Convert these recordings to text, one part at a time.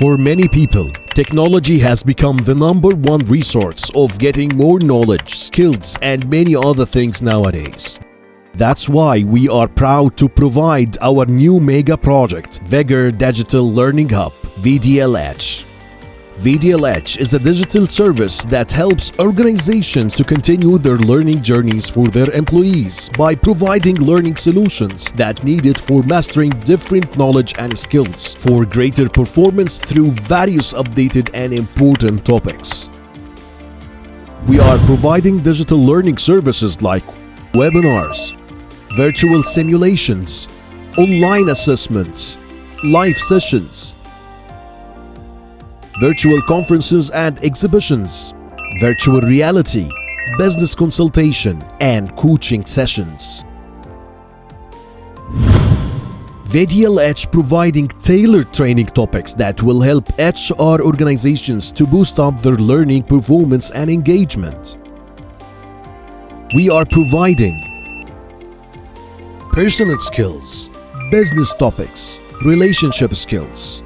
For many people, technology has become the number one resource of getting more knowledge, skills, and many other things nowadays. That's why we are proud to provide our new mega project, Vigor Digital Learning Hub, VDLH. VDLH is a digital service that helps organizations to continue their learning journeys for their employees by providing learning solutions that needed for mastering different knowledge and skills for greater performance through various updated and important topics. We are providing digital learning services like webinars, virtual simulations, online assessments, live sessions, virtual conferences and exhibitions, virtual reality, business consultation, and coaching sessions. VDLH providing tailored training topics that will help HR organizations to boost up their learning performance and engagement. We are providing personal skills, business topics, relationship skills.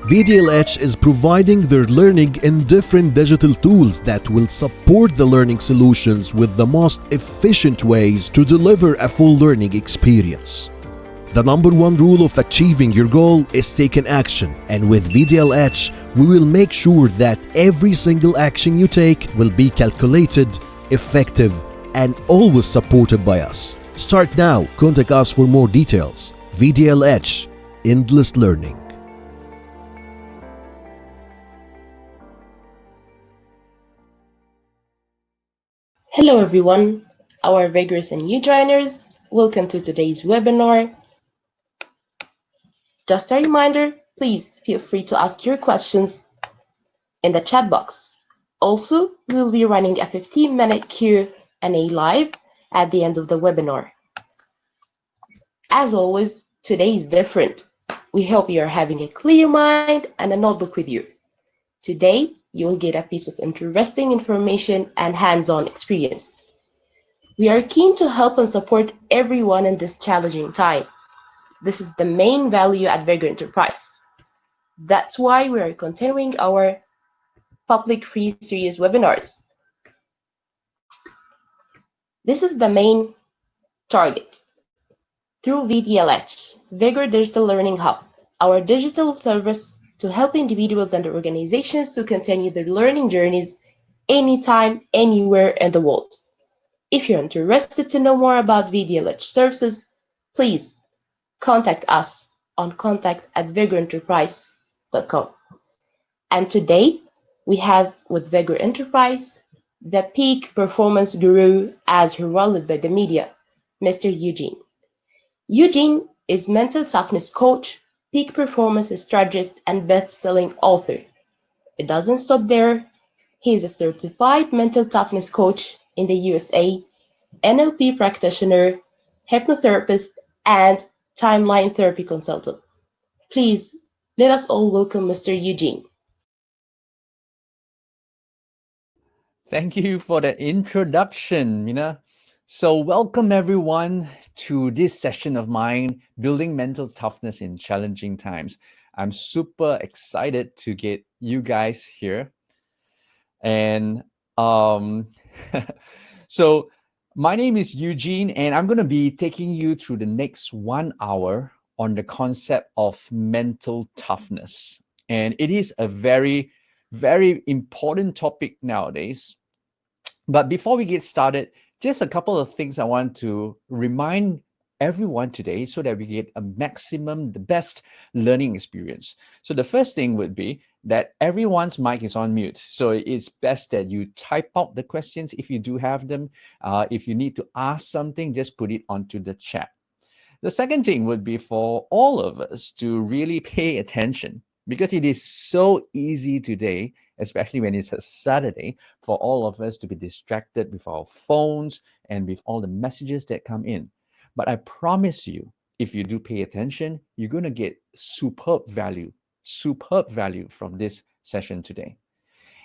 VDLH is providing their learning in different digital tools that will support the learning solutions with the most efficient ways to deliver a full learning experience. The number one rule of achieving your goal is taking action, and with VDLH, we will make sure that every single action you take will be calculated, effective, and always supported by us. Start now. Contact us for more details. VDLH, Endless Learning. Hello everyone, our vigorous and new joiners, welcome to today's webinar. Just a reminder, please feel free to ask your questions in the chat box. Also, we'll be running a 15-minute Q&A live at the end of the webinar. As always, today is different. We hope you are having a clear mind and a notebook with you. Today, you will get a piece of interesting information and hands-on experience. We are keen to help and support everyone in this challenging time. This is the main value at Vigor Enterprise. That's why we are continuing our public free series webinars. This is the main target. Through VDLH, Vigor Digital Learning Hub, our digital service to help individuals and organizations to continue their learning journeys anytime, anywhere in the world. If you're interested to know more about VDLH services, please contact us on contact@vigorenterprise.com. And today, we have with Vigor Enterprise, the peak performance guru as heralded by the media, Mr. Eugene. Eugene is mental toughness coach, peak performance strategist, and best-selling author. It doesn't stop there. He is a certified mental toughness coach in the USA, NLP practitioner, hypnotherapist, and timeline therapy consultant. Please, let us all welcome Mr. Eugene. Thank you for the introduction, Mina. So welcome everyone to this session of mine, Building Mental Toughness in Challenging Times. I'm super excited to get you guys here. And so my name is Eugene, and I'm going to be taking you through the next 1 hour on the concept of mental toughness. And it is a very, very important topic nowadays. But before we get started, just a couple of things I want to remind everyone today so that we get a maximum, the best learning experience. So the first thing would be that everyone's mic is on mute. So it's best that you type out the questions if you do have them. If you need to ask something, just put it onto the chat. The second thing would be for all of us to really pay attention, because it is so easy today, especially when it's a Saturday, for all of us to be distracted with our phones and with all the messages that come in. But I promise you, if you do pay attention, you're going to get superb value from this session today.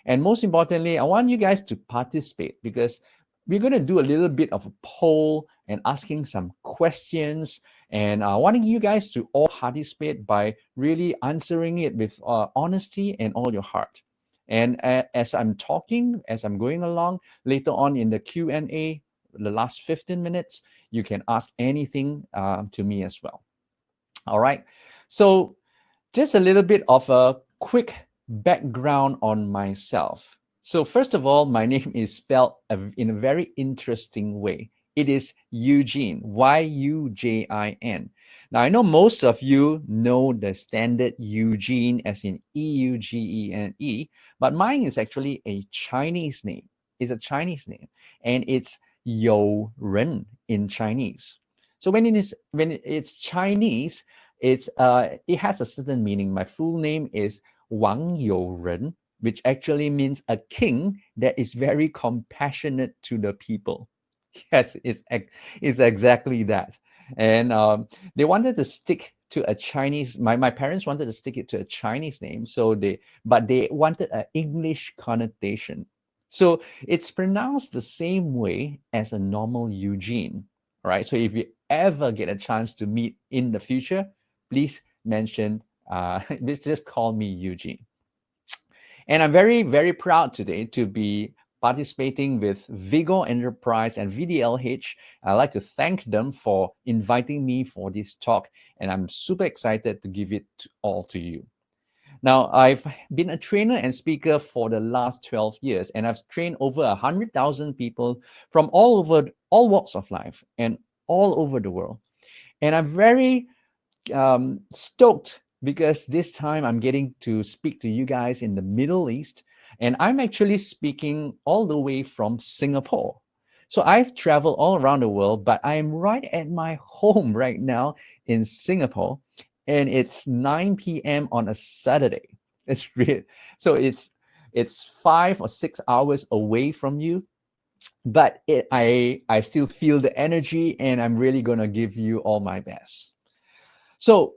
And most importantly, I want you guys to participate, because we're going to do a little bit of a poll and asking some questions. And wanting you guys to all participate by really answering it with honesty and all your heart. And as I'm talking, as I'm going along, later on in the Q&A, the last 15 minutes, you can ask anything to me as well. All right. So just a little bit of a quick background on myself. So first of all, my name is spelled in a very interesting way. It is Eugene, Yujin. Now, I know most of you know the standard Eugene as in Eugene, but mine is actually a Chinese name. It's a Chinese name, and it's You Ren in Chinese. So when it's Chinese, it has a certain meaning. My full name is Wang Youren, which actually means a king that is very compassionate to the people. Yes, it's exactly that. And they wanted to stick to a Chinese. My parents wanted to stick it to a Chinese name, but they wanted an English connotation. So it's pronounced the same way as a normal Eugene. All right. So if you ever get a chance to meet in the future, please mention, just call me Eugene. And I'm very, very proud today to be participating with Vigor Enterprise and VDLH. I'd like to thank them for inviting me for this talk, and I'm super excited to give it all to you. Now, I've been a trainer and speaker for the last 12 years, and I've trained over 100,000 people from all walks of life and all over the world. And I'm very stoked because this time I'm getting to speak to you guys in the Middle East, and I'm actually speaking all the way from Singapore. So I've traveled all around the world, but I'm right at my home right now in Singapore, and it's 9 p.m. on a Saturday. It's real. So it's 5 or 6 hours away from you, but I still feel the energy, and I'm really gonna give you all my best. So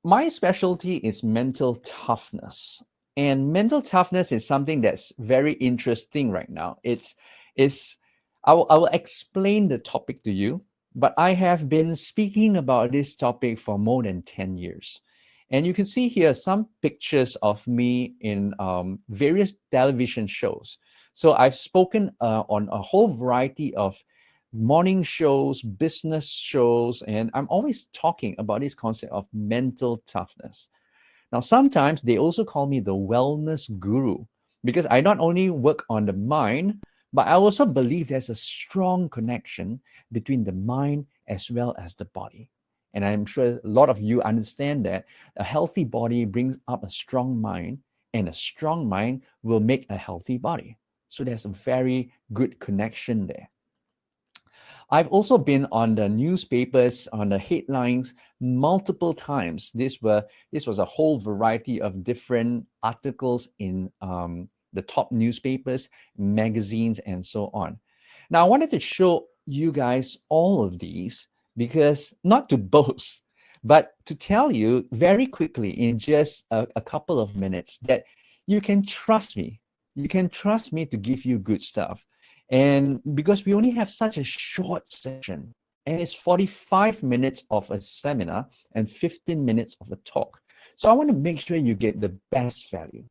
my specialty is mental toughness. And mental toughness is something that's very interesting right now. I will explain the topic to you, but I have been speaking about this topic for more than 10 years. And you can see here some pictures of me in various television shows. So I've spoken on a whole variety of morning shows, business shows, and I'm always talking about this concept of mental toughness. Now, sometimes they also call me the wellness guru because I not only work on the mind, but I also believe there's a strong connection between the mind as well as the body. And I'm sure a lot of you understand that a healthy body brings up a strong mind, and a strong mind will make a healthy body. So there's a very good connection there. I've also been on the newspapers, on the headlines multiple times. This was a whole variety of different articles in the top newspapers, magazines, and so on. Now, I wanted to show you guys all of these because not to boast, but to tell you very quickly in just a couple of minutes that you can trust me. You can trust me to give you good stuff. And because we only have such a short session, and it's 45 minutes of a seminar and 15 minutes of a talk. So I want to make sure you get the best value.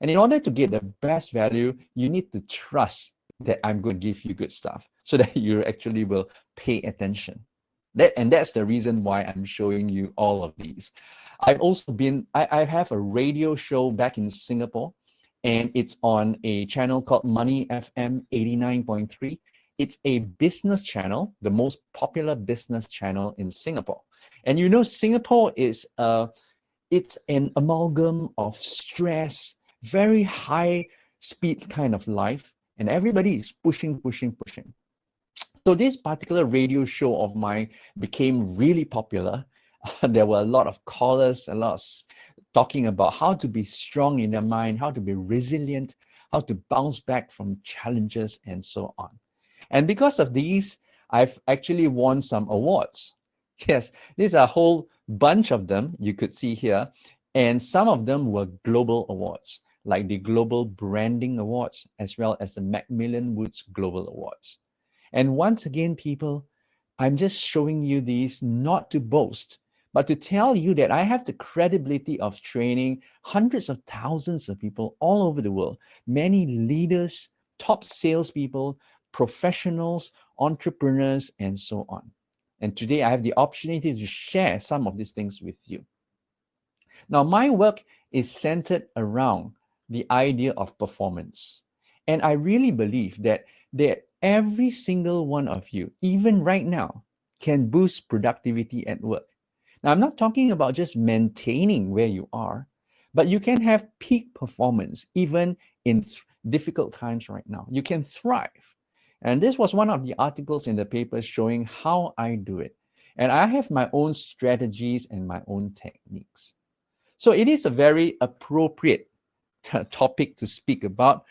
And in order to get the best value, you need to trust that I'm going to give you good stuff so that you actually will pay attention. That's the reason why I'm showing you all of these. I've also I have a radio show back in Singapore, and it's on a channel called Money FM 89.3. It's a business channel, the most popular business channel in Singapore. And you know, Singapore is it's an amalgam of stress, very high speed kind of life, and everybody is pushing. So this particular radio show of mine became really popular. There were a lot of callers, talking about how to be strong in their mind, how to be resilient, how to bounce back from challenges, and so on. And because of these, I've actually won some awards. Yes, there's a whole bunch of them you could see here. And some of them were global awards, like the Global Branding Awards, as well as the Macmillan Woods Global Awards. And once again, people, I'm just showing you these not to boast, but to tell you that I have the credibility of training hundreds of thousands of people all over the world, many leaders, top salespeople, professionals, entrepreneurs, and so on. And today I have the opportunity to share some of these things with you. Now, my work is centered around the idea of performance. And I really believe that every single one of you, even right now, can boost productivity at work. Now, I'm not talking about just maintaining where you are, but you can have peak performance even in difficult times right now. You can thrive. And this was one of the articles in the paper showing how I do it. And I have my own strategies and my own techniques. So it is a very appropriate topic to speak about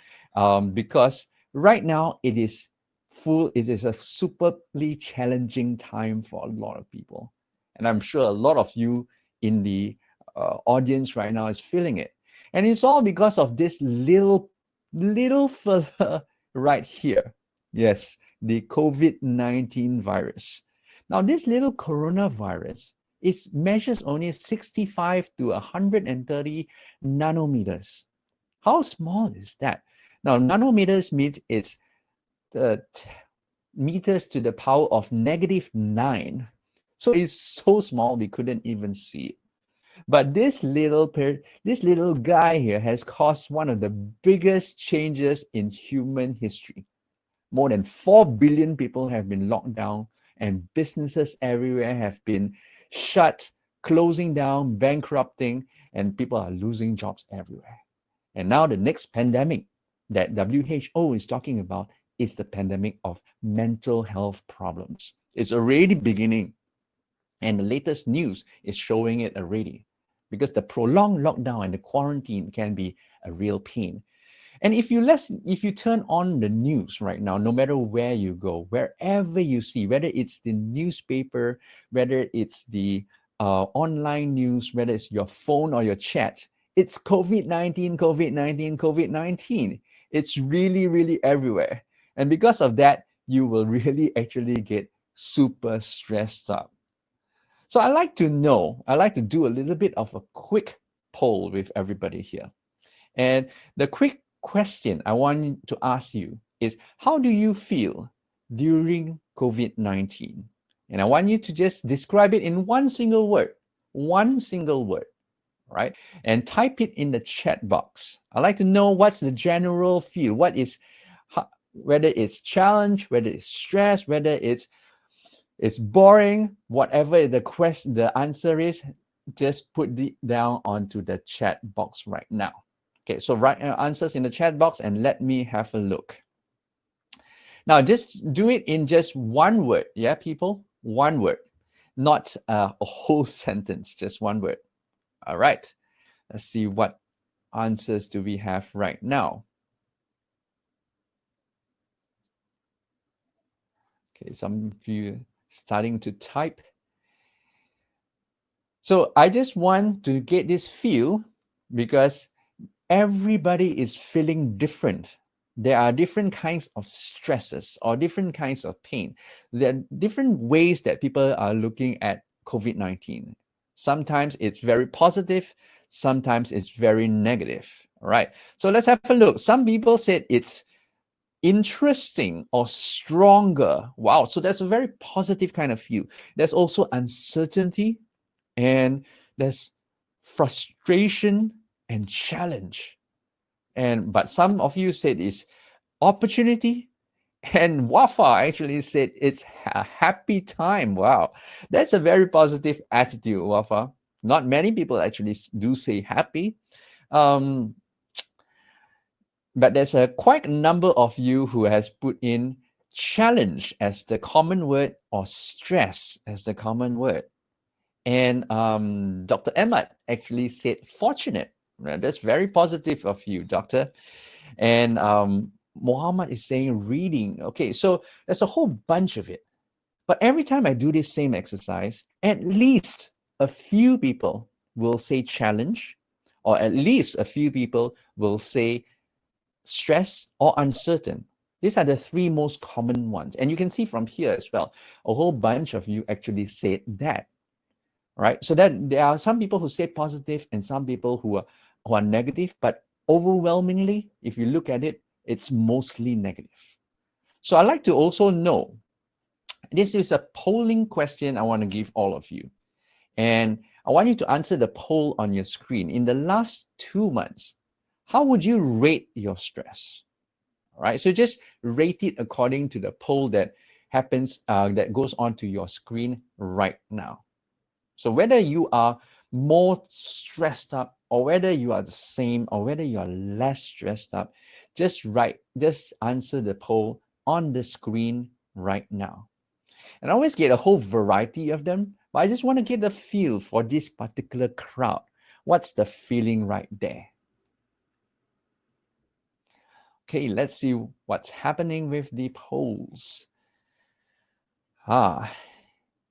because right now it is a superly challenging time for a lot of people. And I'm sure a lot of you in the audience right now is feeling it. And it's all because of this little fella right here. Yes, the COVID-19 virus. Now, this little coronavirus measures only 65 to 130 nanometers. How small is that? Now, nanometers means it's the meters to the power of -9. So it's so small we couldn't even see it. But this little guy here has caused one of the biggest changes in human history. More than 4 billion people have been locked down, and businesses everywhere have been shut, closing down, bankrupting, and people are losing jobs everywhere. And now the next pandemic that WHO is talking about is the pandemic of mental health problems. It's already beginning. And the latest news is showing it already, because the prolonged lockdown and the quarantine can be a real pain. And if you turn on the news right now, no matter where you go, wherever you see, whether it's the newspaper, whether it's the online news, whether it's your phone or your chat, it's COVID-19, COVID-19, COVID-19. It's really, really everywhere. And because of that, you will really actually get super stressed up. So I like to do a little bit of a quick poll with everybody here. And the quick question I want to ask you is, how do you feel during COVID-19? And I want you to just describe it in one single word, right? And type it in the chat box. I'd like to know what's the general feel, whether it's challenge, whether it's stress, whether it's boring, whatever the answer is, just put it down onto the chat box right now. Okay, so write answers in the chat box and let me have a look. Now, just do it in just one word, yeah, people? One word, not a whole sentence, just one word. All right, let's see what answers do we have right now. Okay, some of you starting to type. So I just want to get this feel, because everybody is feeling different. There are different kinds of stresses or different kinds of pain. There are different ways that people are looking at COVID-19. Sometimes it's very positive, sometimes it's very negative. All right, so let's have a look. Some people said it's interesting or stronger. Wow, so that's a very positive kind of view. There's also uncertainty, and there's frustration and challenge. But some of you said it's opportunity, and Wafa actually said it's a happy time. Wow, that's a very positive attitude, Wafa. Not many people actually do say happy. But there's quite a number of you who has put in challenge as the common word or stress as the common word. And Dr. Ahmad actually said fortunate. That's very positive of you, doctor. And Muhammad is saying reading. Okay, so there's a whole bunch of it. But every time I do this same exercise, at least a few people will say challenge, or at least a few people will say stress or uncertain. These are the three most common ones. And you can see from here as well, a whole bunch of you actually said that, right? So that there are some people who say positive and some people who are negative, but overwhelmingly, if you look at it, it's mostly negative. So I'd like to also know, this is a polling question I want to give all of you. And I want you to answer the poll on your screen. In the last 2 months, how would you rate your stress? All right, so just rate it according to the poll that happens, that goes onto your screen right now. So whether you are more stressed up or whether you are the same or whether you are less stressed up, just answer the poll on the screen right now. And I always get a whole variety of them, but I just want to get the feel for this particular crowd. What's the feeling right there? Okay, let's see what's happening with the polls. And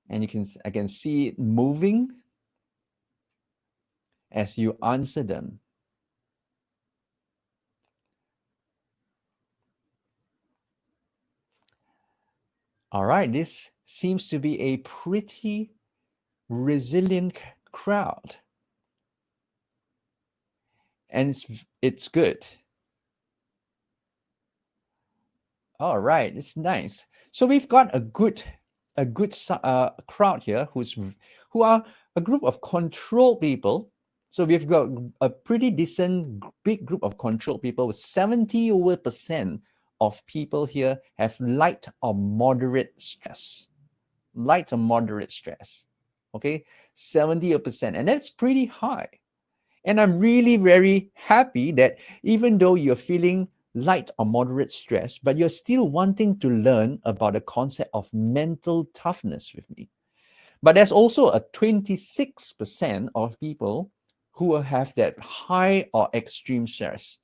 I can see it moving as you answer them. All right, this seems to be a pretty resilient crowd. And it's good. All right, it's nice. So we've got a good crowd here who are a group of control people. So we've got a pretty decent big group of control people with 70% of people here have light or moderate stress. Light or moderate stress. Okay, 70%, and that's pretty high. And I'm really very happy that even though you're feeling light or moderate stress, but you're still wanting to learn about the concept of mental toughness with me. But there's also a 26% of people who have that high or extreme stress.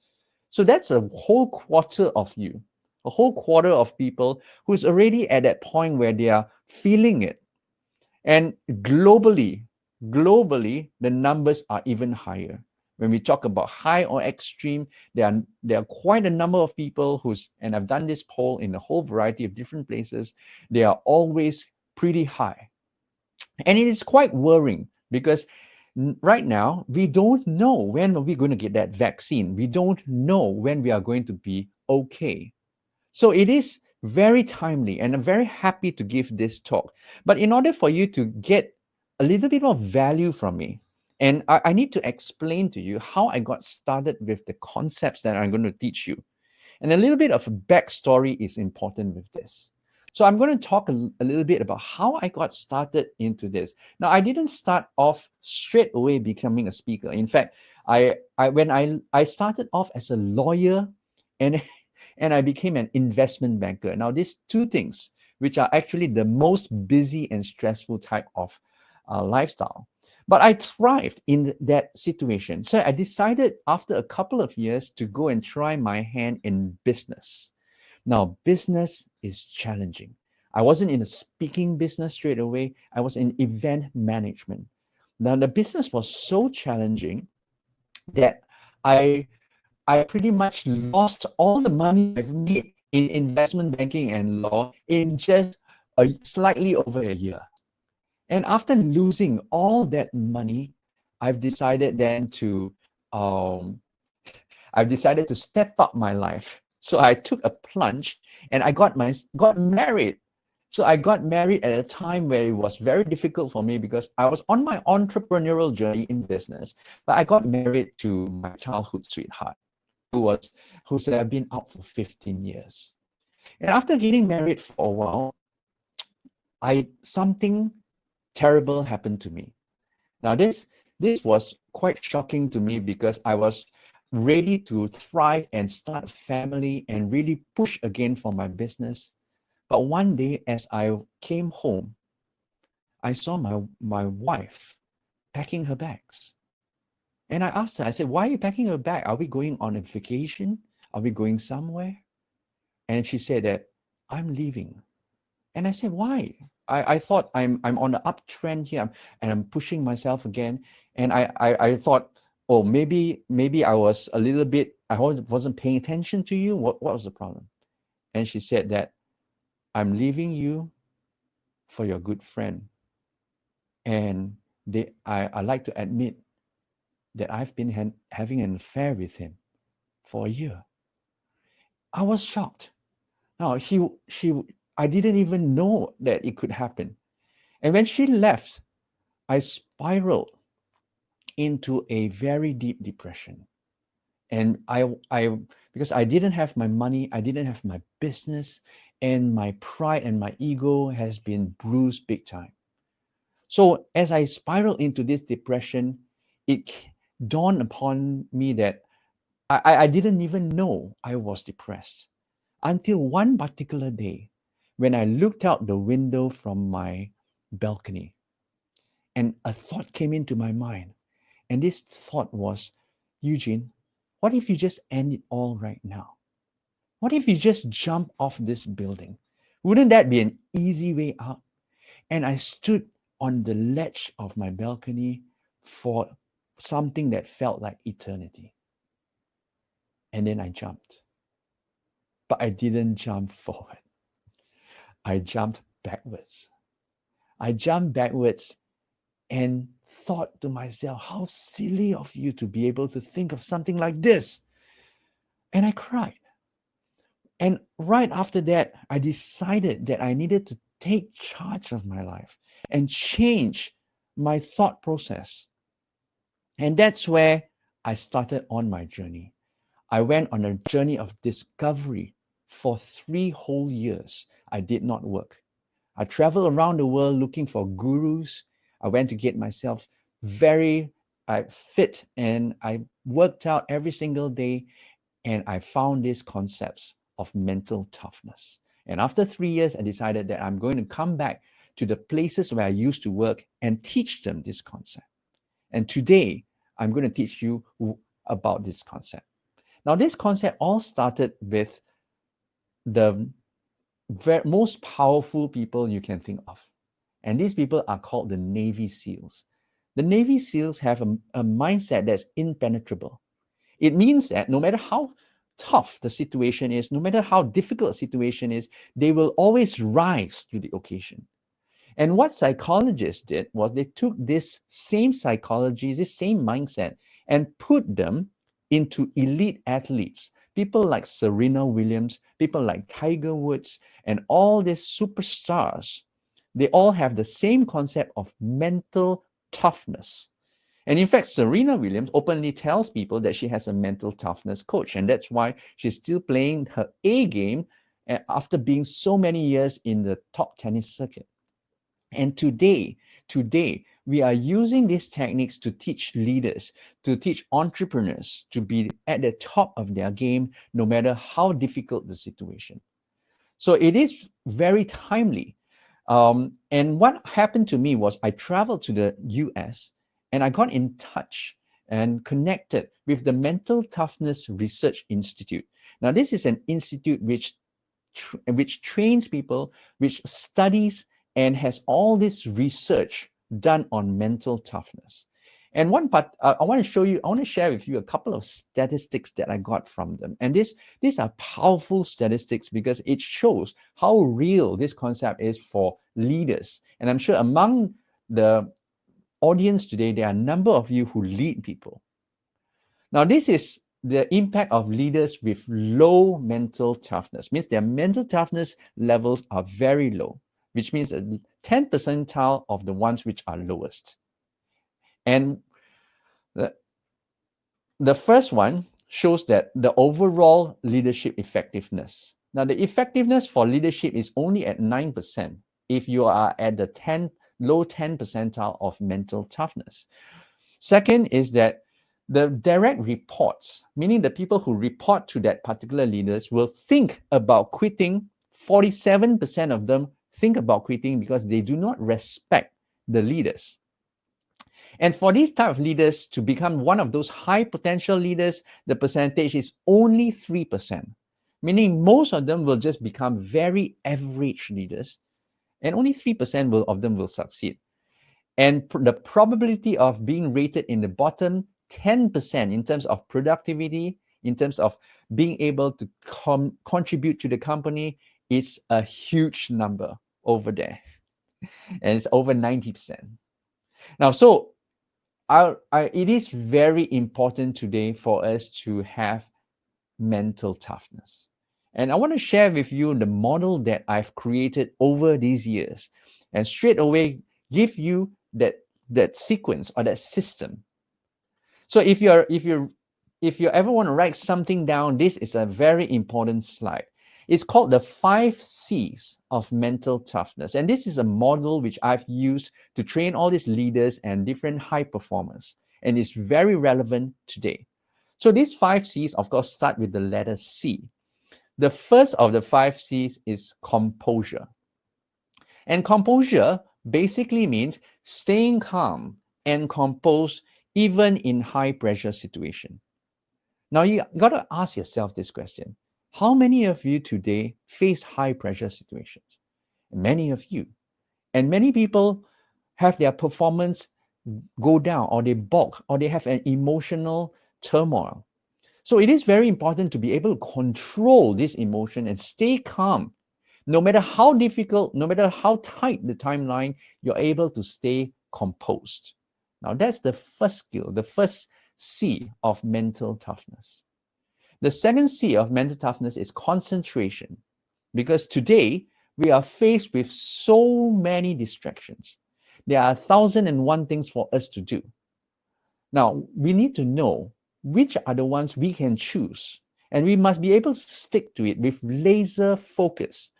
So that's a whole quarter of you, a whole quarter of people who's already at that point where they are feeling it. And globally, the numbers are even higher. When we talk about high or extreme, there are quite a number of people and I've done this poll in a whole variety of different places, they are always pretty high. And it is quite worrying because right now, we don't know when we're going to get that vaccine. We don't know when we are going to be okay. So it is very timely, and I'm very happy to give this talk. But in order for you to get a little bit more value from me, and I need to explain to you how I got started with the concepts that I'm going to teach you. And a little bit of a backstory is important with this. So I'm going to talk a little bit about how I got started into this. Now, I didn't start off straight away becoming a speaker. In fact, when I started off as a lawyer and I became an investment banker. Now, these two things, which are actually the most busy and stressful type of lifestyle. But I thrived in that situation. So I decided after a couple of years to go and try my hand in business. Now, business is challenging. I wasn't in a speaking business straight away. I was in event management. Now, the business was so challenging that I pretty much lost all the money I've made in investment banking and law in just slightly over a year. And after losing all that money, I've decided then to step up my life. So I took a plunge and I got married. So I got married at a time where it was very difficult for me because I was on my entrepreneurial journey in business. But I got married to my childhood sweetheart, who's been out for 15 years. And after getting married for a while, something terrible happened to me. Now, this was quite shocking to me because I was ready to thrive and start a family and really push again for my business. But one day, as I came home, I saw my wife packing her bags. And I asked her, I said, why are you packing your bag? Are we going on a vacation? Are we going somewhere? And she said that, I'm leaving. And I said, why? I thought I'm on the uptrend here and I'm pushing myself again. And I thought, oh, maybe I was a little bit, I wasn't paying attention to you. What was the problem? And she said that, I'm leaving you for your good friend. And I like to admit that I've been having an affair with him for a year. I was shocked. No, I didn't even know that it could happen. And when she left, I spiraled into a very deep depression. And I because I didn't have my money, I didn't have my business, and my pride and my ego has been bruised big time. So as I spiraled into this depression, it dawned upon me that I didn't even know I was depressed until one particular day when I looked out the window from my balcony and a thought came into my mind. And this thought was, Eugene, what if you just end it all right now? What if you just jump off this building? Wouldn't that be an easy way out? And I stood on the ledge of my balcony for something that felt like eternity. And then I jumped. But I didn't jump forward. I jumped backwards. I jumped backwards and thought to myself, how silly of you to be able to think of something like this. And I cried. And right after that, I decided that I needed to take charge of my life and change my thought process. And that's where I started on my journey. I went on a journey of discovery for 3 whole years. I did not work. I traveled around the world looking for gurus. I went to get myself very fit, and I worked out every single day, and I found these concepts of mental toughness. And after 3 years, I decided that I'm going to come back to the places where I used to work and teach them this concept. And today, I'm going to teach you about this concept. Now, this concept all started with the most powerful people you can think of. And these people are called the Navy SEALs. The Navy SEALs have a mindset that's impenetrable. It means that no matter how tough the situation is, no matter how difficult the situation is, they will always rise to the occasion. And what psychologists did was they took this same psychology, this same mindset, and put them into elite athletes. People like Serena Williams, people like Tiger Woods, and all these superstars. They all have the same concept of mental toughness. And in fact, Serena Williams openly tells people that she has a mental toughness coach. And that's why she's still playing her A game after being so many years in the top tennis circuit. And today, we are using these techniques to teach leaders, to teach entrepreneurs to be at the top of their game, no matter how difficult the situation. So it is very timely. And what happened to me was I traveled to the US and I got in touch and connected with the Mental Toughness Research Institute. Now, this is an institute which trains people, which studies and has all this research done on mental toughness. And one part I want to share with you a couple of statistics that I got from them. And these are powerful statistics because it shows how real this concept is for leaders. And I'm sure among the audience today, there are a number of you who lead people. Now, this is the impact of leaders with low mental toughness. Means their mental toughness levels are very low, which means a 10 percentile of the ones which are lowest. And the first one shows that the overall leadership effectiveness. Now, the effectiveness for leadership is only at 9% if you are at the low 10 percentile of mental toughness. Second is that the direct reports, meaning the people who report to that particular leaders, will think about quitting. 47% of them think about quitting because they do not respect the leaders. And for these type of leaders to become one of those high potential leaders, the percentage is only 3%, meaning most of them will just become very average leaders, and only 3% of them will succeed. And the probability of being rated in the bottom 10% in terms of productivity in terms of being able to contribute to the company is a huge number over there. And it's over 90%. Now, so it is very important today for us to have mental toughness. And I want to share with you the model that I've created over these years, and straight away give you that sequence or that system. So if you ever want to write something down, this is a very important slide. It's called the 5 C's of mental toughness. And this is a model which I've used to train all these leaders and different high performers. And it's very relevant today. So these 5 C's, of course, start with the letter C. The first of the 5 C's is composure. And composure basically means staying calm and composed even in high pressure situation. Now you got to ask yourself this question. How many of you today face high pressure situations? Many of you. And many people have their performance go down, or they balk, or they have an emotional turmoil. So it is very important to be able to control this emotion and stay calm. No matter how difficult, no matter how tight the timeline, you're able to stay composed. Now that's the first skill, the first C of mental toughness. The second C of mental toughness is concentration, because today we are faced with so many distractions. There are 1,001 things for us to do. Now, we need to know which are the ones we can choose, and we must be able to stick to it with laser focus.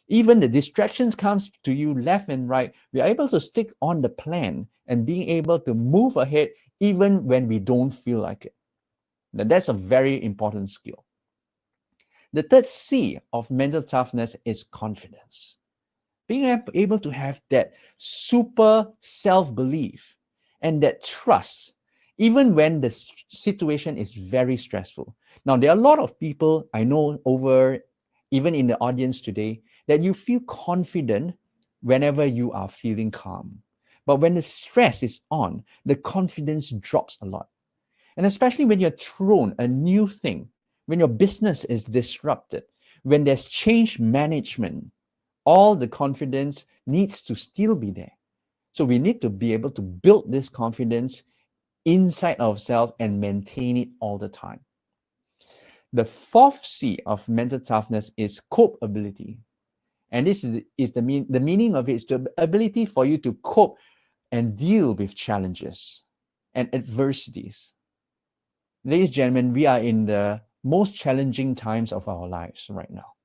Even the distractions comes to you left and right, we are able to stick on the plan and being able to move ahead even when we don't feel like it. Now, that's a very important skill. The third C of mental toughness is confidence. Being able to have that super self-belief and that trust, even when the situation is very stressful. Now, there are a lot of people I know even in the audience today, that you feel confident whenever you are feeling calm. But when the stress is on, the confidence drops a lot. And especially when you're thrown a new thing, when your business is disrupted, when there's change management, all the confidence needs to still be there. So we need to be able to build this confidence inside ourselves and maintain it all the time. The fourth C of mental toughness is cope ability. And this is the meaning of it is the ability for you to cope and deal with challenges and adversities. Ladies and gentlemen, we are in the most challenging times of our lives right now.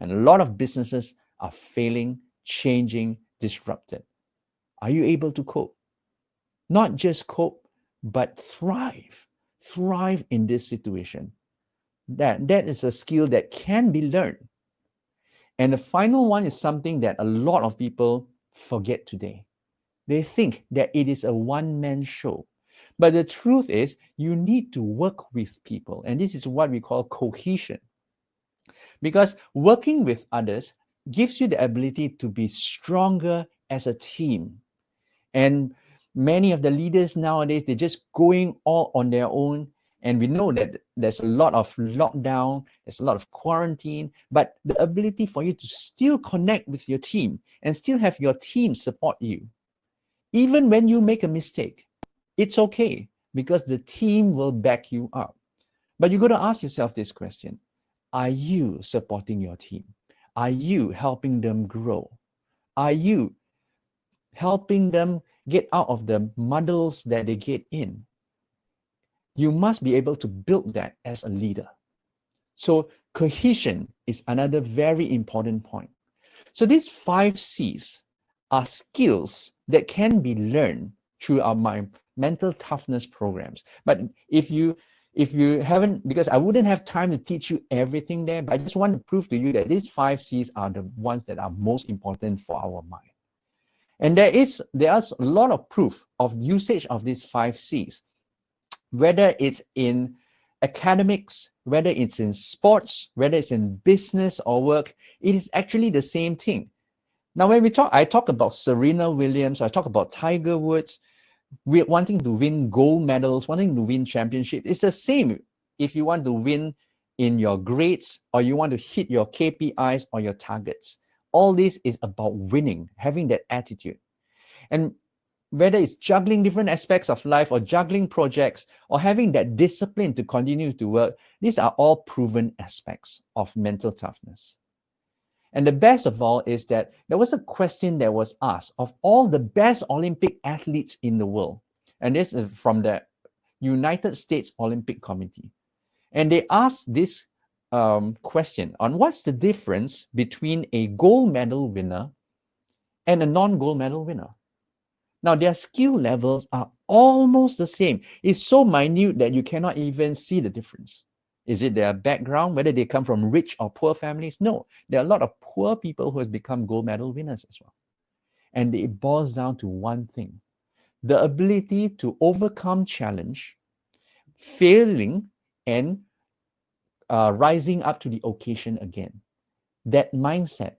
And a lot of businesses are failing, changing, disrupted. Are you able to cope? Not just cope, but thrive. Thrive in this situation. That is a skill that can be learned. And the final one is something that a lot of people forget today. They think that it is a one-man show. But the truth is, you need to work with people. And this is what we call cohesion. Because working with others gives you the ability to be stronger as a team. And many of the leaders nowadays, they're just going all on their own. And we know that there's a lot of lockdown, there's a lot of quarantine, but the ability for you to still connect with your team and still have your team support you. Even when you make a mistake, it's okay because the team will back you up. But you got to ask yourself this question. Are you supporting your team? Are you helping them grow? Are you helping them get out of the muddles that they get in? You must be able to build that as a leader. So cohesion is another very important point. So these 5 C's are skills that can be learned through my mental toughness programs. But if you haven't, because I wouldn't have time to teach you everything there, but I just want to prove to you that these 5 C's are the ones that are most important for our mind. And there's a lot of proof of usage of these 5 C's. Whether it's in academics, whether it's in sports, whether it's in business or work, it is actually the same thing. Now, when I talk about Serena Williams, I talk about Tiger Woods, wanting to win gold medals, wanting to win championships. It's the same if you want to win in your grades or you want to hit your KPIs or your targets. All this is about winning, having that attitude. And whether it's juggling different aspects of life or juggling projects or having that discipline to continue to work, these are all proven aspects of mental toughness. And the best of all is that there was a question that was asked of all the best Olympic athletes in the world. And this is from the United States Olympic Committee. And they asked this question on what's the difference between a gold medal winner and a non-gold medal winner. Now, their skill levels are almost the same. It's so minute that you cannot even see the difference. Is it their background, whether they come from rich or poor families? No, there are a lot of poor people who have become gold medal winners as well. And it boils down to one thing: the ability to overcome challenge, failing, and rising up to the occasion again. That mindset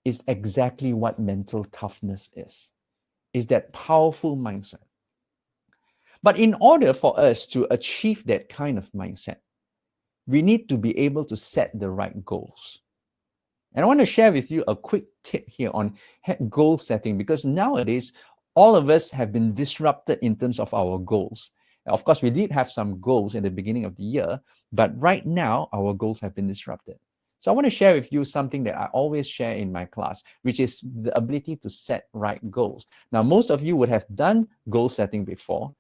is exactly what mental toughness is that powerful mindset. But in order for us to achieve that kind of mindset, we need to be able to set the right goals. And I want to share with you a quick tip here on goal setting, because nowadays, all of us have been disrupted in terms of our goals. Of course, we did have some goals in the beginning of the year, but right now, our goals have been disrupted. So I want to share with you something that I always share in my class, which is the ability to set right goals. Now, most of you would have done goal setting before,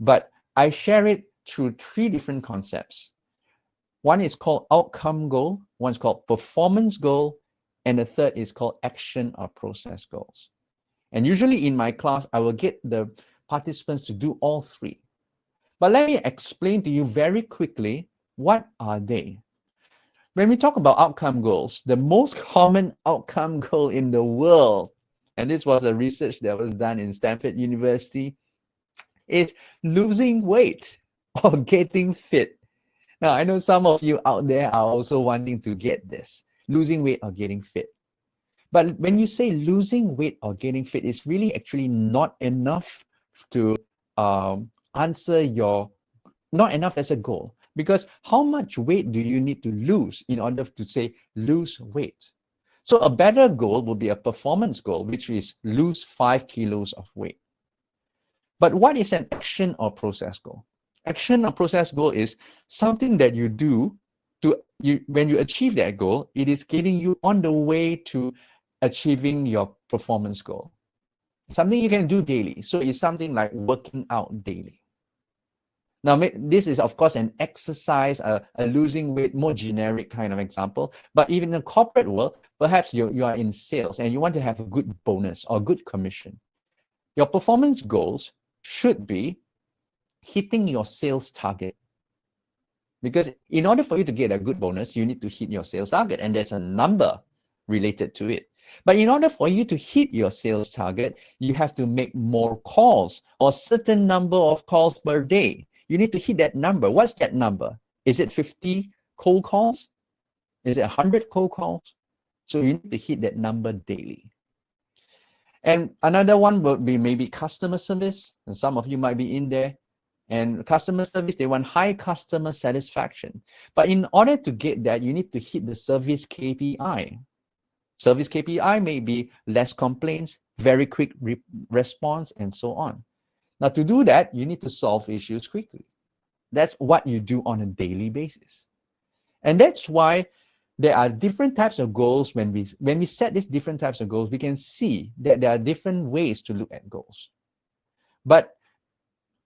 but I share it through 3 different concepts. One is called outcome goal, one is called performance goal, and the third is called action or process goals. And usually in my class, I will get the participants to do all 3. But let me explain to you very quickly, what are they? When we talk about outcome goals, the most common outcome goal in the world, and this was a research that was done in Stanford University, is losing weight or getting fit. Now, I know some of you out there are also wanting to get this, losing weight or getting fit. But when you say losing weight or getting fit, it's really actually not enough to answer not enough as a goal. Because how much weight do you need to lose in order to say lose weight? So a better goal would be a performance goal, which is lose 5 kilos of weight. But what is an action or process goal? Action or process goal is something that you do when you achieve that goal, it is getting you on the way to achieving your performance goal. Something you can do daily. So it's something like working out daily. Now, this is, of course, an exercise, a losing weight, more generic kind of example. But even in the corporate world, perhaps you are in sales and you want to have a good bonus or good commission. Your performance goals should be hitting your sales target. Because in order for you to get a good bonus, you need to hit your sales target, and there's a number related to it. But in order for you to hit your sales target, you have to make more calls or a certain number of calls per day. You need to hit that number. What's that number? Is it 50 cold calls? Is it 100 cold calls? So you need to hit that number daily. And another one would be maybe customer service. And some of you might be in there. And customer service, they want high customer satisfaction. But in order to get that, you need to hit the service KPI. Service KPI may be less complaints, very quick response, and so on. Now, to do that, you need to solve issues quickly. That's what you do on a daily basis. And that's why there are different types of goals. When we set these different types of goals, we can see that there are different ways to look at goals. But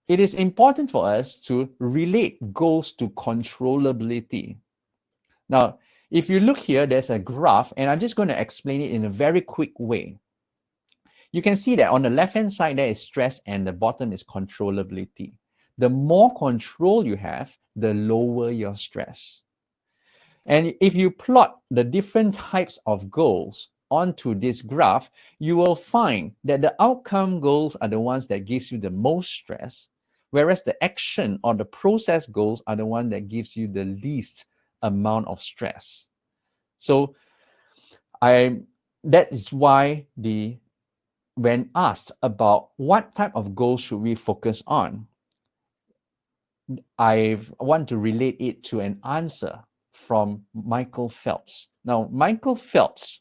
it is important for us to relate goals to controllability. Now, if you look here, there's a graph, and I'm just going to explain it in a very quick way. You can see that on the left-hand side, there is stress, and the bottom is controllability. The more control you have, the lower your stress. And if you plot the different types of goals onto this graph, you will find that the outcome goals are the ones that gives you the most stress, whereas the action or the process goals are the one that gives you the least amount of stress. So that is why when asked about what type of goals should we focus on, I want to relate it to an answer from Michael Phelps. Now, Michael Phelps,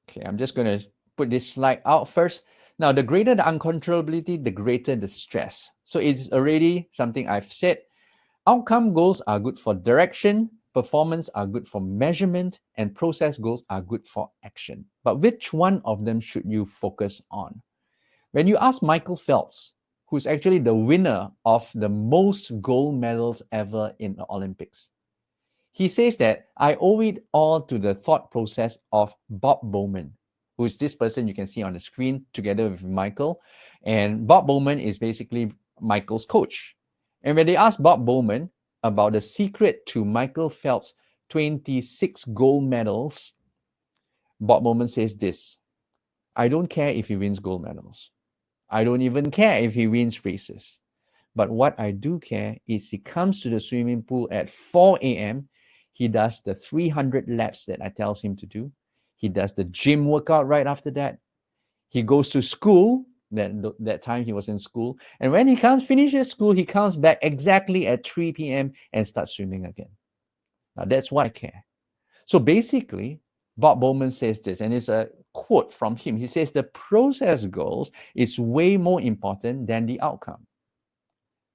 okay, I'm just going to put this slide out first. Now, the greater the uncontrollability, the greater the stress. So it's already something I've said. Outcome goals are good for direction, performance are good for measurement, and process goals are good for action. But which one of them should you focus on? When you ask Michael Phelps, who's actually the winner of the most gold medals ever in the Olympics, he says that I owe it all to the thought process of Bob Bowman, who is this person you can see on the screen together with Michael. And Bob Bowman is basically Michael's coach. And when they asked Bob Bowman about the secret to Michael Phelps' 26 gold medals, Bob Bowman says this: I don't care if he wins gold medals. I don't even care if he wins races. But what I do care is he comes to the swimming pool at 4 a.m. He does the 300 laps that I tells him to do. He does the gym workout right after that. He goes to school. That time he was in school. And when he finishes school, he comes back exactly at 3 p.m. and starts swimming again. Now, that's why I care. So basically, Bob Bowman says this, and it's a quote from him. He says the process goals is way more important than the outcome.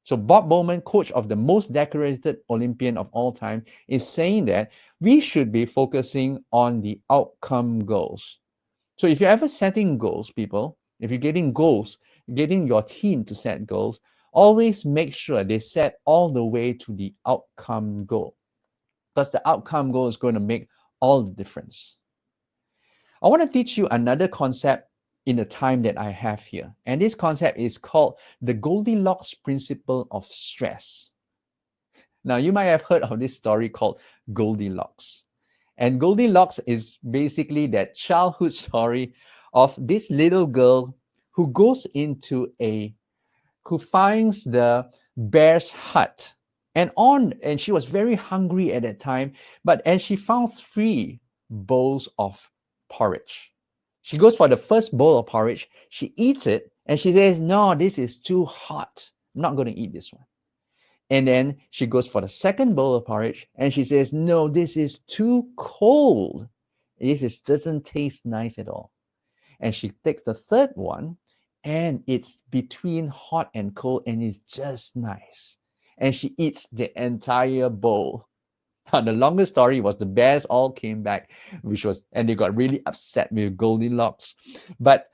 So Bob Bowman, coach of the most decorated Olympian of all time, is saying that we should be focusing on the outcome goals. So if you're ever setting goals, people, if you're getting goals, getting your team to set goals, always make sure they set all the way to the outcome goal, because the outcome goal is going to make all the difference. I want to teach you another concept in the time that I have here. And this concept is called the Goldilocks principle of stress. Now, you might have heard of this story called Goldilocks. And Goldilocks is basically that childhood story of this little girl who finds the bear's hut. And she was very hungry at that time, and she found 3 bowls of porridge. She goes for the first bowl of porridge, she eats it, and she says, no, this is too hot. I'm not going to eat this one. And then she goes for the second bowl of porridge, and she says, no, this is too cold. This doesn't taste nice at all. And she takes the third one, and it's between hot and cold, and it's just nice. And she eats the entire bowl. Now, the longest story was the bears all came back, and they got really upset with Goldilocks. But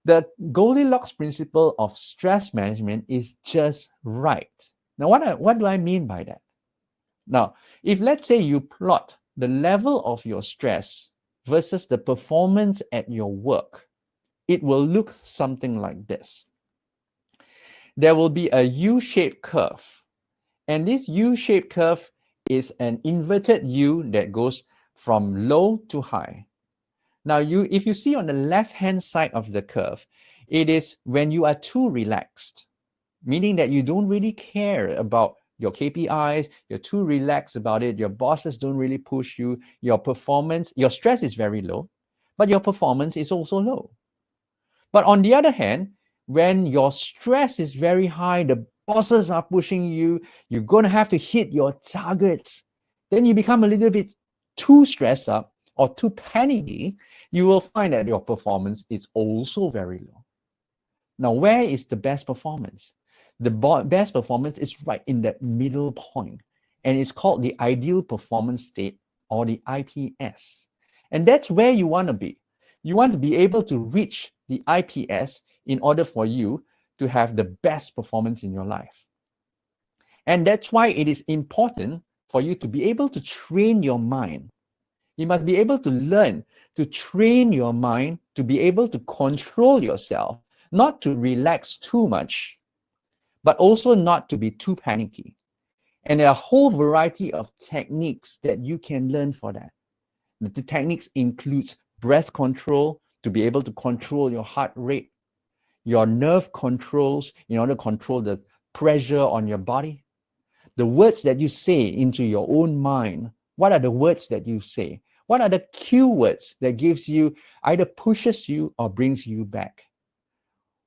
the Goldilocks principle of stress management is just right. Now, what do I mean by that? Now, if let's say you plot the level of your stress versus the performance at your work, it will look something like this. There will be a U-shaped curve. And this U-shaped curve is an inverted U that goes from low to high. Now, if you see on the left-hand side of the curve, it is when you are too relaxed, meaning that you don't really care about your KPIs, you're too relaxed about it, your bosses don't really push you, your stress is very low, but your performance is also low. But on the other hand, when your stress is very high, the bosses are pushing you, you're going to have to hit your targets, then you become a little bit too stressed up or too panicky, you will find that your performance is also very low. Now, where is the best performance? The best performance is right in that middle point, and it's called the ideal performance state, or the IPS. And that's where you want to be. You want to be able to reach the IPS in order for you to have the best performance in your life. And that's why it is important for you to be able to train your mind. You must be able to learn to train your mind to be able to control yourself, not to relax too much, but also not to be too panicky. And there are a whole variety of techniques that you can learn for that. The techniques includes breath control, to be able to control your heart rate, your nerve controls in order to control the pressure on your body, the words that you say into your own mind. What are the words that you say? What are the cue words that gives you, either pushes you or brings you back?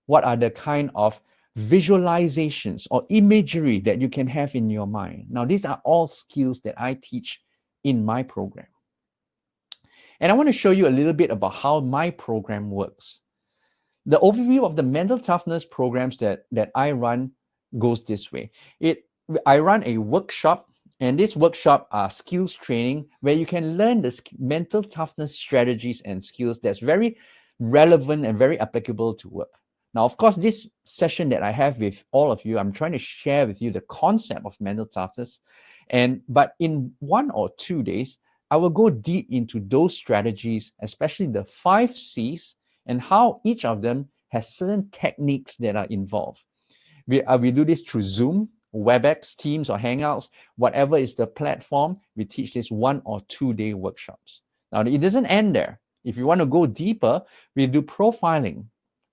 What are the kind of visualizations or imagery that you can have in your mind. Now, these are all skills that I teach in my program. And I want to show you a little bit about how my program works. The overview of the mental toughness programs that I run goes this way. I run a workshop, and this workshop are skills training where you can learn the mental toughness strategies and skills that's very relevant and very applicable to work. Now, of course, this session that I have with all of you, I'm trying to share with you the concept of mental toughness. But in 1 or 2 days, I will go deep into those strategies, especially the 5 C's, and how each of them has certain techniques that are involved. We do this through Zoom, WebEx, Teams, or Hangouts, whatever is the platform. We teach this 1 or 2 day workshops. Now, it doesn't end there. If you want to go deeper, we do profiling.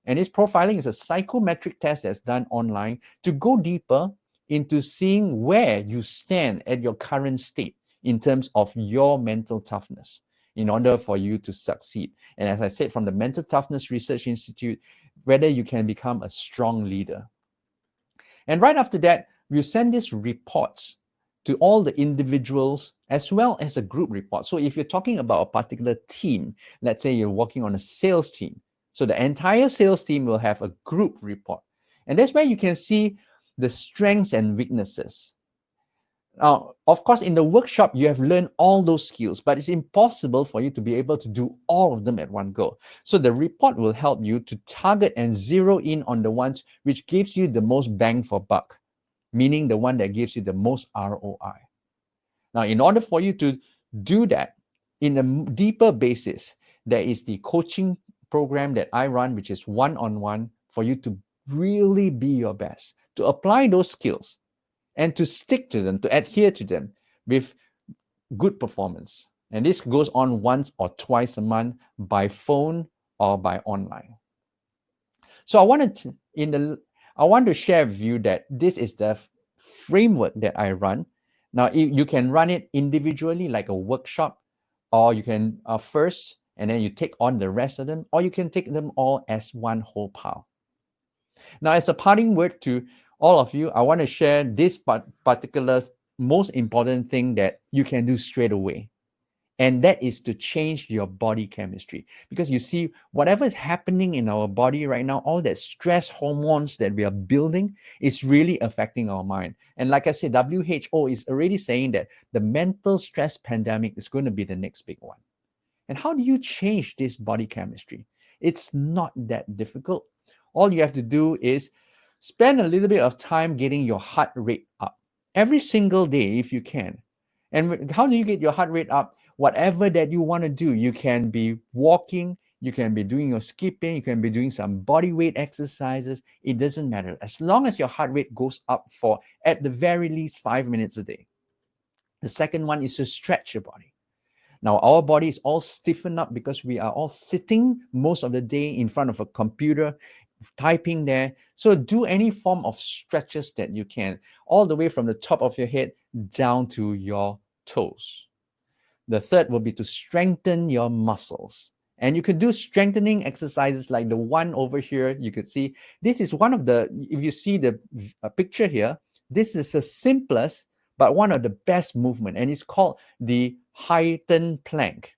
And this profiling is a psychometric test that's done online to go deeper into seeing where you stand at your current state in terms of your mental toughness in order for you to succeed. And as I said, from the Mental Toughness Research Institute, whether you can become a strong leader. And right after that, we'll send these reports to all the individuals as well as a group report. So if you're talking about a particular team, let's say you're working on a sales team, so the entire sales team will have a group report. And that's where you can see the strengths and weaknesses. Now, of course, in the workshop, you have learned all those skills, but it's impossible for you to be able to do all of them at one go. So the report will help you to target and zero in on the ones which gives you the most bang for buck, meaning the one that gives you the most ROI. Now, in order for you to do that in a deeper basis, there is the coaching program that I run, which is one-on-one for you to really be your best, to apply those skills and to stick to them, to adhere to them with good performance. And this goes on once or twice a month by phone or by online. So I want to share with you that this is the framework that I run. Now, you can run it individually like a workshop, or you can first, and then you take on the rest of them, or you can take them all as one whole pile. Now, as a parting word to all of you, I want to share this particular most important thing that you can do straight away. And that is to change your body chemistry. Because you see, whatever is happening in our body right now, all that stress hormones that we are building is really affecting our mind. And like I said, WHO is already saying that the mental stress pandemic is going to be the next big one. And how do you change this body chemistry? It's not that difficult. All you have to do is spend a little bit of time getting your heart rate up every single day if you can. And how do you get your heart rate up? Whatever that you want to do, you can be walking, you can be doing your skipping, you can be doing some body weight exercises. It doesn't matter. As long as your heart rate goes up for at the very least 5 minutes a day. The second one is to stretch your body. Now, our body is all stiffened up because we are all sitting most of the day in front of a computer, typing there. So do any form of stretches that you can, all the way from the top of your head down to your toes. The third will be to strengthen your muscles. And you could do strengthening exercises like the one over here. You could see this is one of the, if you see the picture here, this is the simplest, but one of the best movement. And it's called the heightened plank.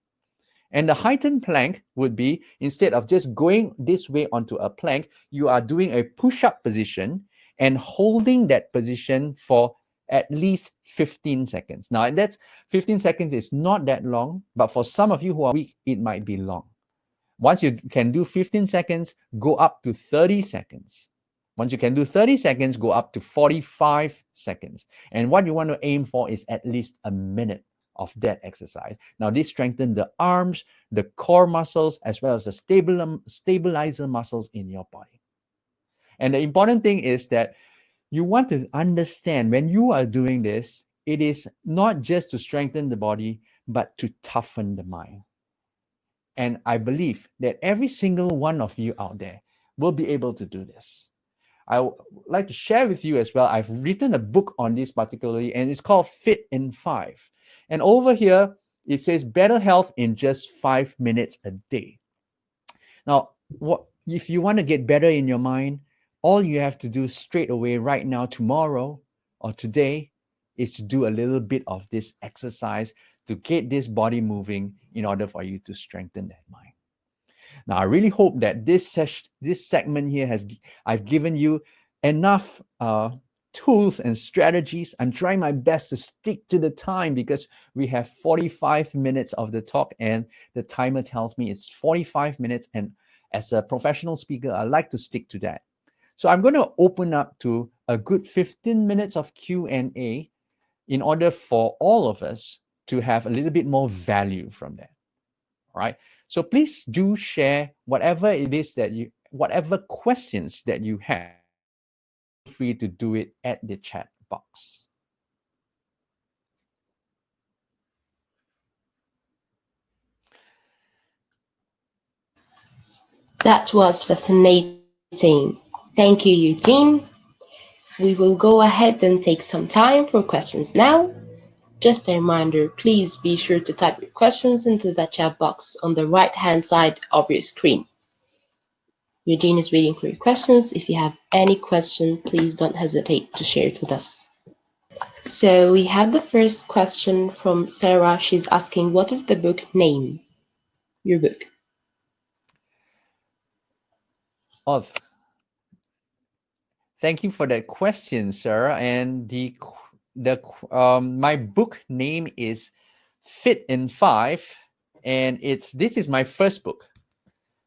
And the heightened plank would be, instead of just going this way onto a plank, you are doing a push-up position and holding that position for at least 15 seconds. Now, that's 15 seconds is not that long, but for some of you who are weak, it might be long. Once you can do 15 seconds, go up to 30 seconds. Once you can do 30 seconds, go up to 45 seconds. And what you want to aim for is at least a minute of that exercise. Now, this strengthens the arms, the core muscles, as well as the stabilizer muscles in your body. And the important thing is that you want to understand when you are doing this, it is not just to strengthen the body, but to toughen the mind. And I believe that every single one of you out there will be able to do this. I would like to share with you as well. I've written a book on this particularly, and it's called Fit in 5. And over here, it says better health in just 5 minutes a day. Now, if you want to get better in your mind, all you have to do straight away, right now, tomorrow, or today, is to do a little bit of this exercise to get this body moving in order for you to strengthen that mind. Now, I really hope that this segment here I've given you enough tools and strategies. I'm trying my best to stick to the time because we have 45 minutes of the talk and the timer tells me it's 45 minutes. And as a professional speaker, I like to stick to that. So I'm going to open up to a good 15 minutes of Q&A in order for all of us to have a little bit more value from that. All right. So please do share whatever it is whatever questions that you have. Feel free to do it at the chat box. That was fascinating. Thank you, Eugene. We will go ahead and take some time for questions now. Just a reminder, please be sure to type your questions into the chat box on the right-hand side of your screen. Eugene is waiting for your questions. If you have any question, please don't hesitate to share it with us. So we have the first question from Sarah. She's asking, what is the book name? Your book. Oh, thank you for that question, Sarah. And my book name is Fit in 5, and this is my first book.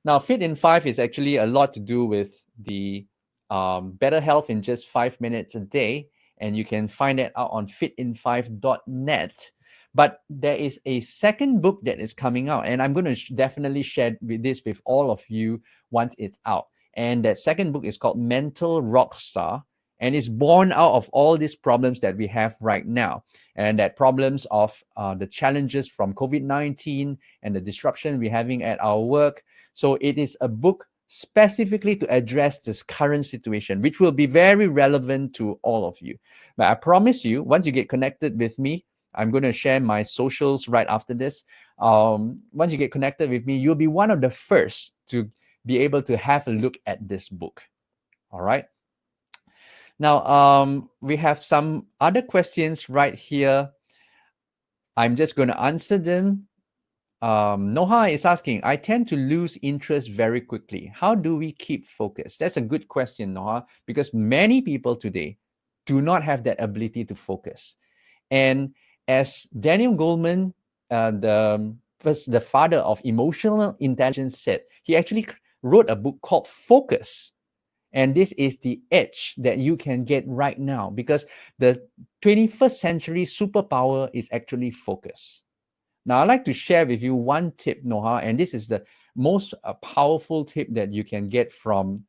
Now, Fit in 5 is actually a lot to do with the better health in just 5 minutes a day, and you can find that out on fitin5.net. But there is a second book that is coming out, and I'm going to definitely share this with all of you once it's out. And that second book is called Mental Rockstar, and it's born out of all these problems that we have right now, and that problems of the challenges from COVID-19 and the disruption we're having at our work. So it is a book specifically to address this current situation, which will be very relevant to all of you. But I promise you, once you get connected with me, I'm going to share my socials right after this. Once you get connected with me, you'll be one of the first to be able to have a look at this book. All right. Now, we have some other questions right here. I'm just going to answer them. Noha is asking, I tend to lose interest very quickly. How do we keep focus? That's a good question, Noha, because many people today do not have that ability to focus. And as Daniel Goleman, the father of emotional intelligence, said, he actually wrote a book called Focus. And this is the edge that you can get right now, because the 21st century superpower is actually focus. Now, I'd like to share with you one tip, Noha, and this is the most powerful tip that you can get from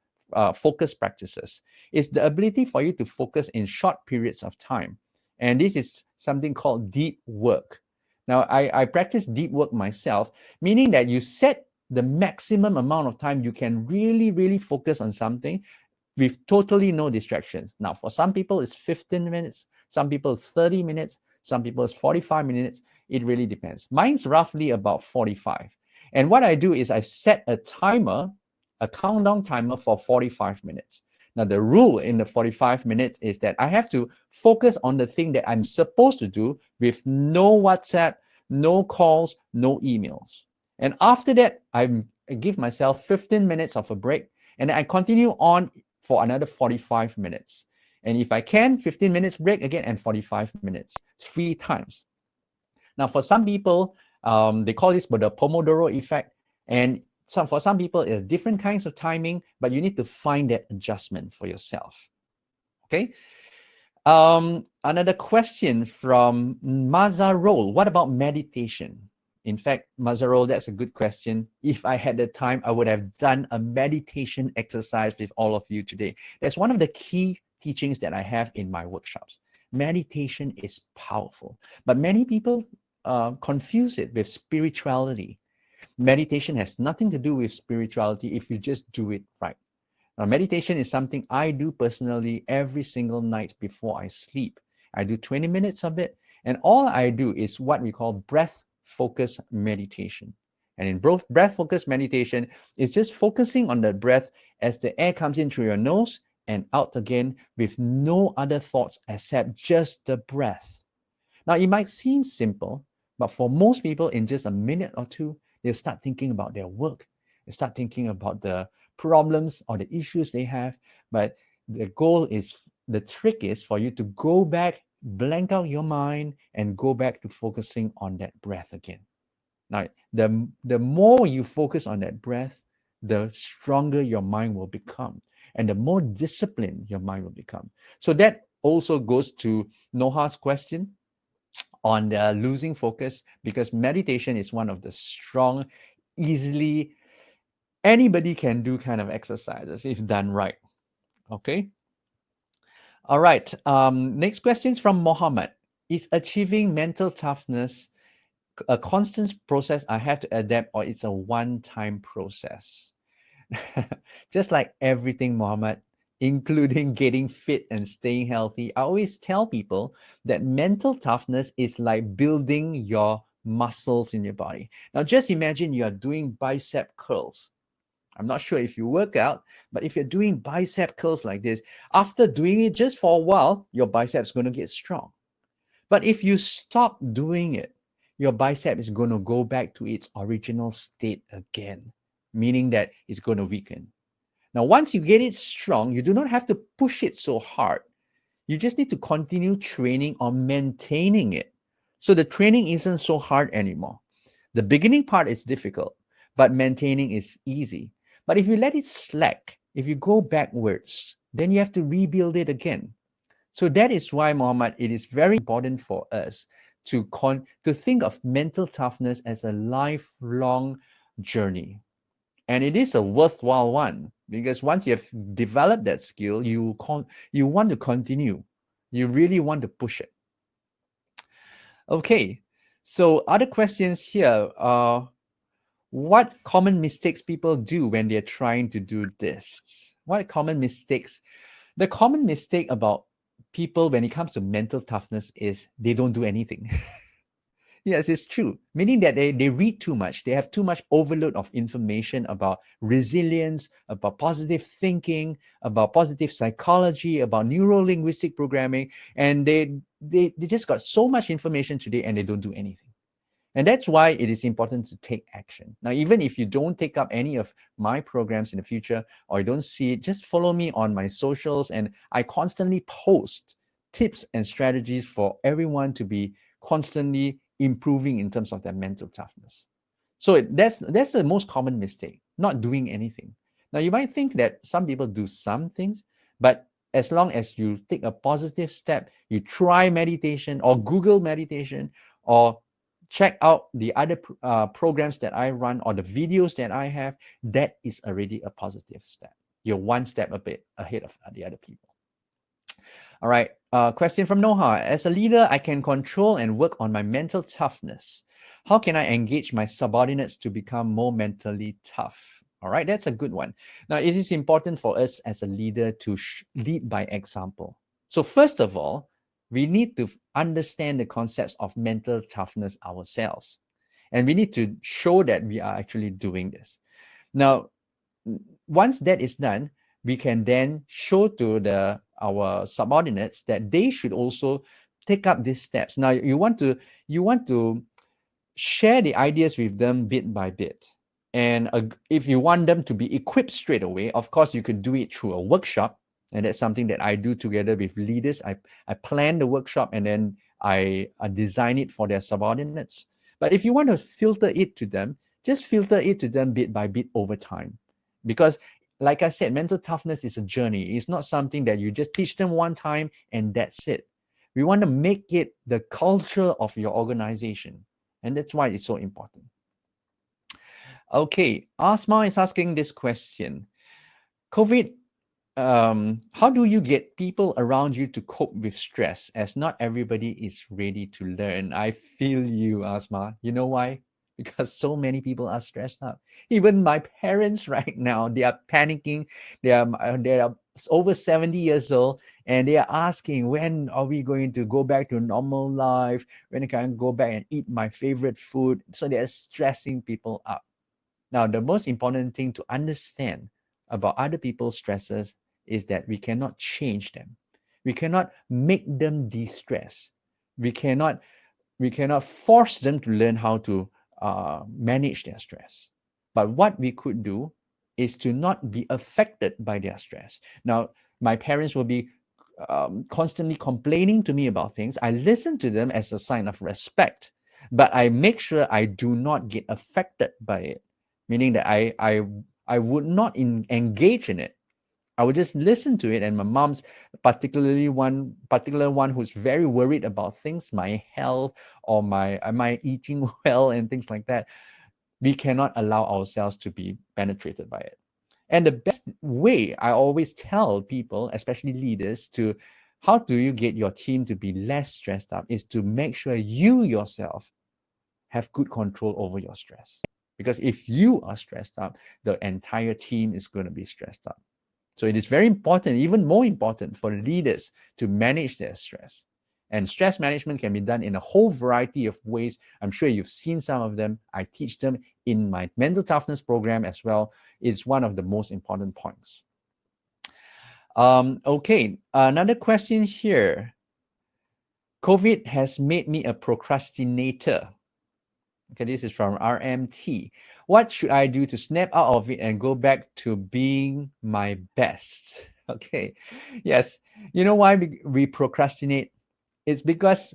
focus practices. It's the ability for you to focus in short periods of time. And this is something called deep work. Now, I practice deep work myself, meaning that you set the maximum amount of time you can really, really focus on something with totally no distractions. Now, for some people, it's 15 minutes. Some people, it's 30 minutes. Some people, it's 45 minutes. It really depends. Mine's roughly about 45. And what I do is I set a timer, a countdown timer for 45 minutes. Now, the rule in the 45 minutes is that I have to focus on the thing that I'm supposed to do with no WhatsApp, no calls, no emails. And after that, I give myself 15 minutes of a break, and I continue on for another 45 minutes. And if I can, 15 minutes break again and 45 minutes, 3 times. Now, for some people, they call this the Pomodoro effect. And for some people, it's different kinds of timing, but you need to find that adjustment for yourself. Okay. Another question from Mazarol. What about meditation? In fact, Mazarol, that's a good question. If I had the time, I would have done a meditation exercise with all of you today. That's one of the key teachings that I have in my workshops. Meditation is powerful, but many people confuse it with spirituality. Meditation has nothing to do with spirituality if you just do it right. Now, meditation is something I do personally every single night before I sleep. I do 20 minutes of it, and all I do is what we call breath focus meditation. And in breath focus meditation, it's just focusing on the breath as the air comes in through your nose and out again with no other thoughts except just the breath. Now, it might seem simple, but for most people, in just a minute or two, they'll start thinking about their work. They start thinking about the problems or the issues they have. But the goal is, the trick is for you to go back, blank out your mind, and go back to focusing on that breath again. Now, the more you focus on that breath, the stronger your mind will become, and the more disciplined your mind will become. So that also goes to Noha's question on the losing focus, because meditation is one of the strong, easily anybody can do kind of exercises if done right. Okay. All right. Next question is from Mohammed. Is achieving mental toughness a constant process I have to adapt, or it's a one-time process? Just like everything, Mohammed, including getting fit and staying healthy, I always tell people that mental toughness is like building your muscles in your body. Now, just imagine you are doing bicep curls. I'm not sure if you work out, but if you're doing bicep curls like this, after doing it just for a while, your bicep's going to get strong. But if you stop doing it, your bicep is going to go back to its original state again, meaning that it's going to weaken. Now, once you get it strong, you do not have to push it so hard. You just need to continue training or maintaining it. So the training isn't so hard anymore. The beginning part is difficult, but maintaining is easy. But if you let it slack, if you go backwards, then you have to rebuild it again. So that is why, Mohammed, it is very important for us to think of mental toughness as a lifelong journey. And it is a worthwhile one, because once you have developed that skill, you want to continue. You really want to push it. Okay, so other questions here. What common mistakes people do when they're trying to do this? What common mistakes? The common mistake about people when it comes to mental toughness is they don't do anything. Yes, it's true. Meaning that they read too much. They have too much overload of information about resilience, about positive thinking, about positive psychology, about neuro-linguistic programming. And they just got so much information today and they don't do anything. And that's why it is important to take action. Now, even if you don't take up any of my programs in the future, or you don't see it, just follow me on my socials. And I constantly post tips and strategies for everyone to be constantly improving in terms of their mental toughness. So that's the most common mistake, not doing anything. Now, you might think that some people do some things, but as long as you take a positive step, you try meditation or Google meditation or check out the other programs that I run or the videos that I have, that is already a positive step. You're one step a bit ahead of the other people. All right, question from Noha. As a leader, I can control and work on my mental toughness. How can I engage my subordinates to become more mentally tough? All right, that's a good one. Now, it is important for us as a leader to lead by example. So first of all, we need to understand the concepts of mental toughness ourselves. And we need to show that we are actually doing this. Now, once that is done, we can then show to our subordinates that they should also take up these steps. Now, you want to share the ideas with them bit by bit. And if you want them to be equipped straight away, of course, you could do it through a workshop. And that's something that I do together with leaders. I plan the workshop and then I design it for their subordinates. But if you want to filter it to them, just filter it to them bit by bit over time. Because like I said, mental toughness is a journey. It's not something that you just teach them one time and that's it. We want to make it the culture of your organization. And that's why it's so important. Okay, Asma is asking this question. COVID, how do you get people around you to cope with stress, as not everybody is ready to learn? I feel you, Asma. You know why? Because so many people are stressed out. Even my parents right now, they are panicking. They are over 70 years old, and they are asking, when are we going to go back to normal life? When can I go back and eat my favorite food? So they are stressing people out. Now, the most important thing to understand about other people's stresses is that we cannot change them. We cannot make them de-stress. We cannot force them to learn how to manage their stress. But what we could do is to not be affected by their stress. Now, my parents will be constantly complaining to me about things. I listen to them as a sign of respect, but I make sure I do not get affected by it, meaning that I would not engage in it. I would just listen to it. And my mom's particular one who's very worried about things, my health or my am I eating well and things like that. We cannot allow ourselves to be penetrated by it. And the best way I always tell people, especially leaders, to how do you get your team to be less stressed up is to make sure you yourself have good control over your stress. Because if you are stressed up, the entire team is going to be stressed up. So it is very important, even more important, for leaders to manage their stress. And stress management can be done in a whole variety of ways. I'm sure you've seen some of them. I teach them in my mental toughness program as well. It's one of the most important points. Okay, another question here. COVID has made me a procrastinator. Okay, this is from RMT. What should I do to snap out of it and go back to being my best? Okay, yes. You know why we procrastinate? It's because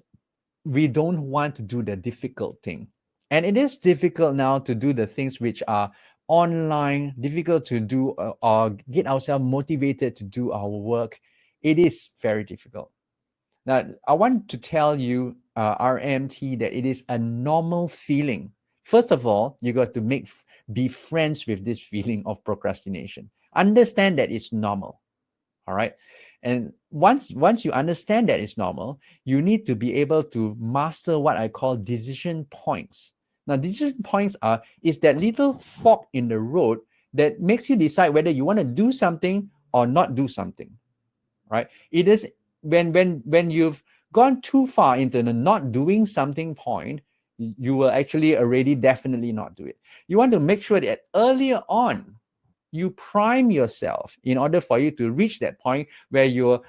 we don't want to do the difficult thing. And it is difficult now to do the things which are online, difficult to do or get ourselves motivated to do our work. It is very difficult. Now, I want to tell you, RMT, that it is a normal feeling. First of all, you got to be friends with this feeling of procrastination. Understand that it's normal. All right. And once you understand that it's normal, you need to be able to master what I call decision points. Now, decision points is that little fork in the road that makes you decide whether you want to do something or not do something. Right? It is when you've gone too far into the not doing something point, you will actually already definitely not do it. You want to make sure that earlier on, you prime yourself in order for you to reach that point where you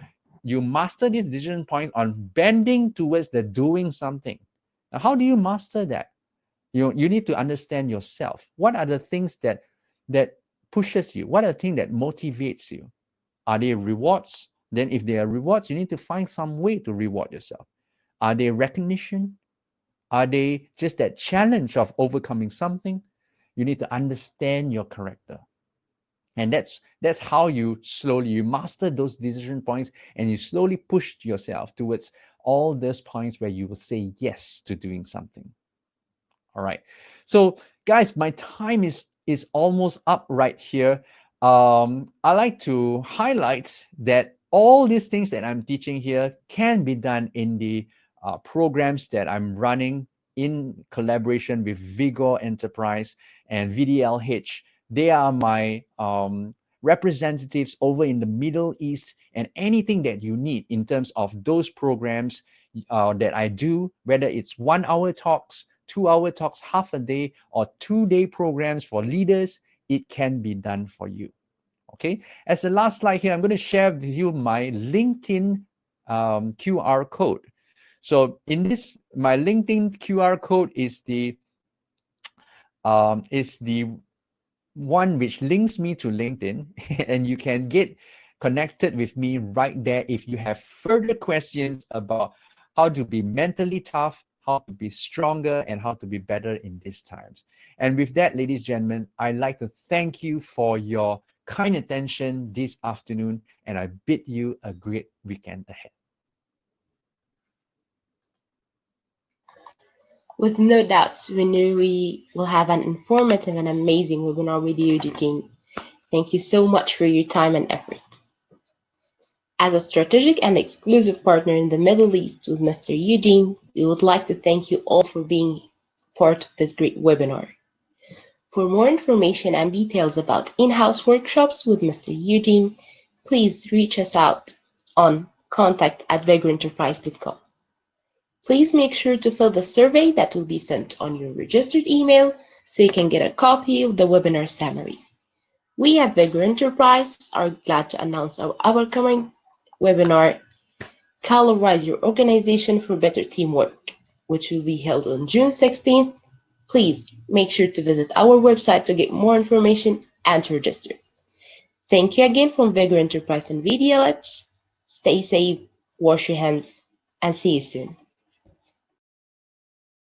master these decision points on bending towards the doing something. Now, how do you master that? You need to understand yourself. What are the things that pushes you? What are the things that motivates you? Are they rewards? Then if they are rewards, you need to find some way to reward yourself. Are they recognition? Are they just that challenge of overcoming something? You need to understand your character. And that's how you master those decision points, and you slowly push yourself towards all those points where you will say yes to doing something. All right. So guys, my time is almost up right here. I like to highlight that all these things that I'm teaching here can be done in the programs that I'm running in collaboration with Vigor Enterprise and VDLH. They are my representatives over in the Middle East, and anything that you need in terms of those programs that I do, whether it's 1 hour talks, 2 hour talks, half a day, or 2-day programs for leaders, it can be done for you. Okay. As the last slide here, I'm going to share with you my LinkedIn QR code. So in this, my LinkedIn QR code is the one which links me to LinkedIn, and you can get connected with me right there if you have further questions about how to be mentally tough, how to be stronger, and how to be better in these times. And with that, ladies and gentlemen, I'd like to thank you for your kind attention this afternoon, and I bid you a great weekend ahead. With no doubts, we knew we will have an informative and amazing webinar with you, Eugene. Thank you so much for your time and effort. As a strategic and exclusive partner in the Middle East with Mr. Eugene, we would like to thank you all for being part of this great webinar. For more information and details about in-house workshops with Mr. Eugene, please reach us out on contact@vigorenterprise.com. Please make sure to fill the survey that will be sent on your registered email so you can get a copy of the webinar summary. We at Vigor Enterprise are glad to announce our upcoming webinar, Colorize Your Organization for Better Teamwork, which will be held on June 16th. Please make sure to visit our website to get more information and to register. Thank you again from Vigor Enterprise and VDLH. Stay safe, wash your hands, and see you soon.